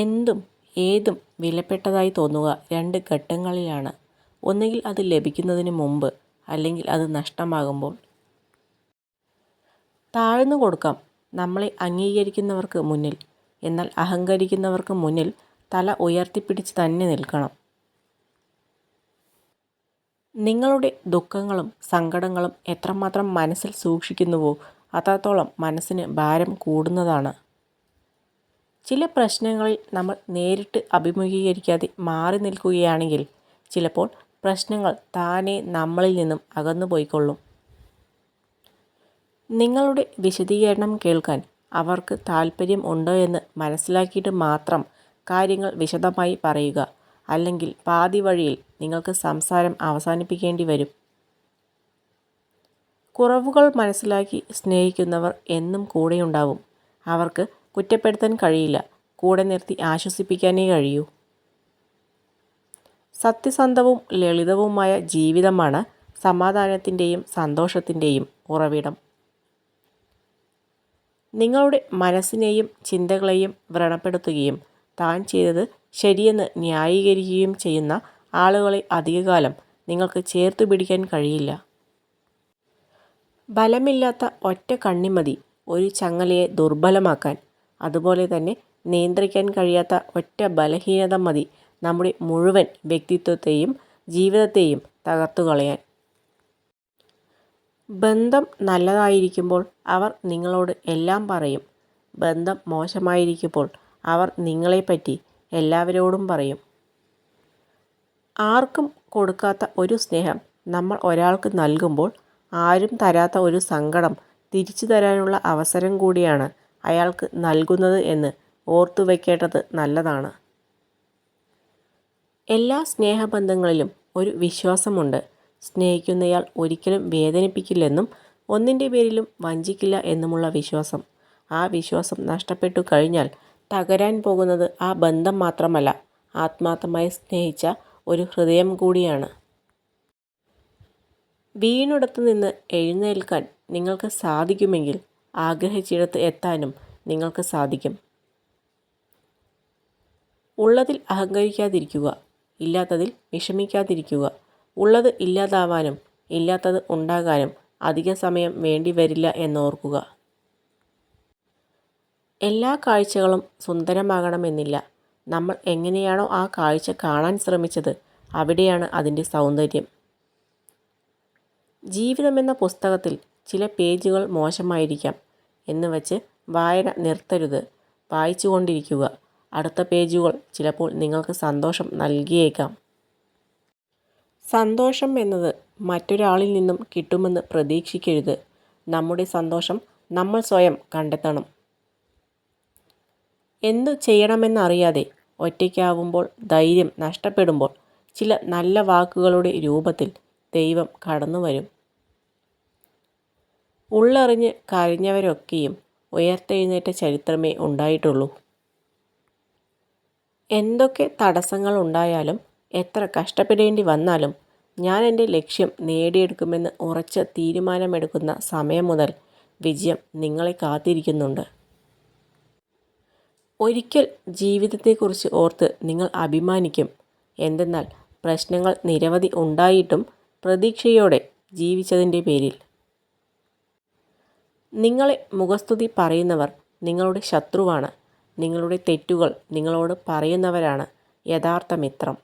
എന്തും ഏതും വിലപ്പെട്ടതായി തോന്നുക രണ്ട് ഘട്ടങ്ങളിലാണ്. ഒന്നുകിൽ അത് ലഭിക്കുന്നതിന് മുമ്പ്, അല്ലെങ്കിൽ അത് നഷ്ടമാകുമ്പോൾ. താഴ്ന്നു കൊടുക്കാം നമ്മളെ അംഗീകരിക്കുന്നവർക്ക് മുന്നിൽ. എന്നാൽ അഹങ്കരിക്കുന്നവർക്ക് മുന്നിൽ തല ഉയർത്തിപ്പിടിച്ച് തന്നെ നിൽക്കണം. നിങ്ങളുടെ ദുഃഖങ്ങളും സങ്കടങ്ങളും എത്രമാത്രം മനസ്സിൽ സൂക്ഷിക്കുന്നുവോ അത്രത്തോളം മനസ്സിന് ഭാരം കൂടുന്നതാണ്. ചില പ്രശ്നങ്ങളിൽ നമ്മൾ നേരിട്ട് അഭിമുഖീകരിക്കാതെ മാറി നിൽക്കുകയാണെങ്കിൽ ചിലപ്പോൾ പ്രശ്നങ്ങൾ താനെ നമ്മളിൽ നിന്നും അകന്നു പോയിക്കൊള്ളും. നിങ്ങളുടെ വിശദീകരണം കേൾക്കാൻ അവർക്ക് താല്പര്യം ഉണ്ടോ എന്ന് മനസ്സിലാക്കിയിട്ട് മാത്രം കാര്യങ്ങൾ വിശദമായി പറയുക. അല്ലെങ്കിൽ പാതി വഴിയിൽ നിങ്ങൾക്ക് സംസാരം അവസാനിപ്പിക്കേണ്ടി വരും. കുറവുകൾ മനസ്സിലാക്കി സ്നേഹിക്കുന്നവർ എന്നും കൂടെയുണ്ടാവും. അവർക്ക് കുറ്റപ്പെടുത്താൻ കഴിയില്ല, കൂടെ നിർത്തി ആശ്വസിപ്പിക്കാനേ കഴിയൂ. സത്യസന്ധവും ലളിതവുമായ ജീവിതമാണ് സമാധാനത്തിൻ്റെയും സന്തോഷത്തിൻ്റെയും ഉറവിടം. നിങ്ങളുടെ മനസ്സിനെയും ചിന്തകളെയും വ്രണപ്പെടുത്തുകയും താൻ ചെയ്തത് ശരിയെന്ന് ന്യായീകരിക്കുകയും ചെയ്യുന്ന ആളുകളെ അധികകാലം നിങ്ങൾക്ക് ചേർത്തു പിടിക്കാൻ കഴിയില്ല. ബലമില്ലാത്ത ഒറ്റ കണ്ണി മതി ഒരു ചങ്ങലയെ ദുർബലമാക്കാൻ. അതുപോലെ തന്നെ നിയന്ത്രിക്കാൻ കഴിയാത്ത ഒറ്റ ബലഹീനത മതി നമ്മുടെ മുഴുവൻ വ്യക്തിത്വത്തെയും ജീവിതത്തെയും തകർത്തുകളയാൻ. ബന്ധം നല്ലതായിരിക്കുമ്പോൾ അവർ നിങ്ങളോട് എല്ലാം പറയും. ബന്ധം മോശമായിരിക്കുമ്പോൾ അവർ നിങ്ങളെപ്പറ്റി എല്ലാവരോടും പറയും. ആർക്കും കൊടുക്കാത്ത ഒരു സ്നേഹം നമ്മൾ ഒരാൾക്ക് നൽകുമ്പോൾ ആരും തരാത്ത ഒരു സങ്കടം തിരിച്ചു തരാനുള്ള അവസരം കൂടിയാണ് അയാൾക്ക് നൽകുന്നത് എന്ന് ഓർത്തു വയ്ക്കേണ്ടത് നല്ലതാണ്. എല്ലാ സ്നേഹബന്ധങ്ങളിലും ഒരു വിശ്വാസമുണ്ട്. സ്നേഹിക്കുന്നയാൾ ഒരിക്കലും വേദനിപ്പിക്കില്ലെന്നും ഒന്നിൻ്റെ പേരിലും വഞ്ചിക്കില്ല എന്നുമുള്ള വിശ്വാസം. ആ വിശ്വാസം നഷ്ടപ്പെട്ടു കഴിഞ്ഞാൽ തകരാൻ പോകുന്നത് ആ ബന്ധം മാത്രമല്ല, ആത്മാർത്ഥമായി സ്നേഹിച്ച ഒരു ഹൃദയം കൂടിയാണ്. വീണിടത്തു നിന്ന് എഴുന്നേൽക്കാൻ നിങ്ങൾക്ക് സാധിക്കുമെങ്കിൽ ആഗ്രഹിച്ചിടത്ത് എത്താനും നിങ്ങൾക്ക് സാധിക്കും. ഉള്ളതിൽ അഹങ്കരിക്കാതിരിക്കുക, ഇല്ലാത്തതിൽ വിഷമിക്കാതിരിക്കുക. ഉള്ളത് ഇല്ലാതാവാനും ഇല്ലാത്തത് ഉണ്ടാകാനും അധിക സമയം വേണ്ടി വരില്ല എന്നോർക്കുക. എല്ലാ കാഴ്ചകളും സുന്ദരമാകണമെന്നില്ല. നമ്മൾ എങ്ങനെയാണോ ആ കാഴ്ച കാണാൻ ശ്രമിച്ചത് അവിടെയാണ് അതിൻ്റെ സൗന്ദര്യം. ജീവിതമെന്ന പുസ്തകത്തിൽ ചില പേജുകൾ മോശമായിരിക്കാം എന്ന് വച്ച് വായന നിർത്തരുത്. വായിച്ചുകൊണ്ടിരിക്കുക. അടുത്ത പേജുകൾ ചിലപ്പോൾ നിങ്ങൾക്ക് സന്തോഷം നൽകിയേക്കാം. സന്തോഷം എന്നത് മറ്റൊരാളിൽ നിന്നും കിട്ടുമെന്ന് പ്രതീക്ഷിക്കരുത്. നമ്മുടെ സന്തോഷം നമ്മൾ സ്വയം കണ്ടെത്തണം. എന്തു ചെയ്യണമെന്നറിയാതെ ഒറ്റയ്ക്കാവുമ്പോൾ, ധൈര്യം നഷ്ടപ്പെടുമ്പോൾ ചില നല്ല വാക്കുകളുടെ രൂപത്തിൽ ദൈവം കടന്നു വരും. ഉള്ളറിഞ്ഞ് കരഞ്ഞവരൊക്കെയും ഉയർത്തെഴുന്നേറ്റ ചരിത്രമേ ഉണ്ടായിട്ടുള്ളൂ. എന്തൊക്കെ തടസ്സങ്ങൾ ഉണ്ടായാലും എത്ര കഷ്ടപ്പെടേണ്ടി വന്നാലും ഞാൻ എൻ്റെ ലക്ഷ്യം നേടിയെടുക്കുമെന്ന് ഉറച്ച തീരുമാനമെടുക്കുന്ന സമയം മുതൽ വിജയം നിങ്ങളെ കാത്തിരിക്കുന്നുണ്ട്. ഒരിക്കൽ ജീവിതത്തെക്കുറിച്ച് ഓർത്ത് നിങ്ങൾ അഭിമാനിക്കും. എന്തെന്നാൽ പ്രശ്നങ്ങൾ നിരവധി ഉണ്ടായിട്ടും പ്രതീക്ഷയോടെ ജീവിച്ചതിൻ്റെ പേരിൽ. നിങ്ങളെ മുഖസ്തുതി പറയുന്നവർ നിങ്ങളുടെ ശത്രുവാണ്. നിങ്ങളുടെ തെറ്റുകൾ നിങ്ങളോട് പറയുന്നവരാണ് യഥാർത്ഥ മിത്രം.